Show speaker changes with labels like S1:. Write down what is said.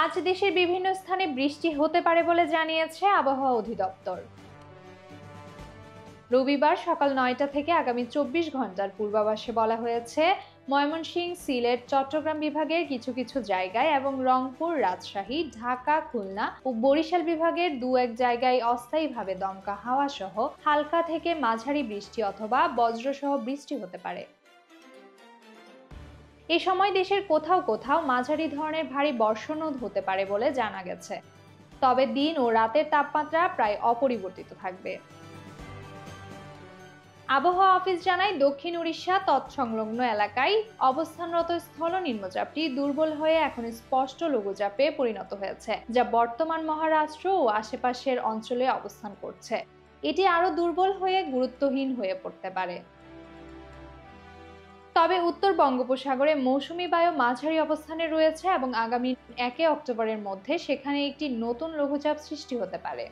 S1: আজ দেশের বিভিন্ন স্থানে বৃষ্টি হতে পারে বলে জানিয়েছে আবহাওয়া অধিদপ্তর। রবিবার সকাল ৯টা থেকে আগামী ২৪ ঘন্টার পূর্বাভাসে বলা হয়েছে, ময়মনসিংহ, সিলেট, চট্টগ্রাম বিভাগের কিছু কিছু জায়গায় এবং রংপুর, রাজশাহী, ঢাকা, খুলনা ও বরিশাল বিভাগের দু-এক জায়গায় অস্থায়ীভাবে দমকা হাওয়া সহ হালকা থেকে মাঝারি বৃষ্টি অথবা বজ্রসহ বৃষ্টি হতে পারে। এ সময় দেশের কোথাও কোথাও মাঝারি ধরনের ভারী বর্ষণও হতে পারে বলে জানা গেছে। তবে দিন ও রাতের তাপমাত্রা প্রায় অপরিবর্তিত থাকবে। আবহাওয়া অফিস জানায়, দক্ষিণ উড়িষ্যা তৎসংলগ্ন এলাকায় অবস্থানরত স্থল নিম্নচাপটি দুর্বল হয়ে এখন স্পষ্ট লঘুচাপে পরিণত হয়েছে, যা বর্তমান মহারাষ্ট্র ও আশেপাশের অঞ্চলে অবস্থান করছে। এটি আরো দুর্বল হয়ে গুরুত্বহীন হয়ে পড়তে পারে। তবে উত্তর বঙ্গোপসাগরে মৌসুমী বায়ু মাঝারি অবস্থানে রয়েছে এবং আগামী ১ অক্টোবরের মধ্যে সেখানে একটি নতুন লঘুচাপ সৃষ্টি হতে পারে।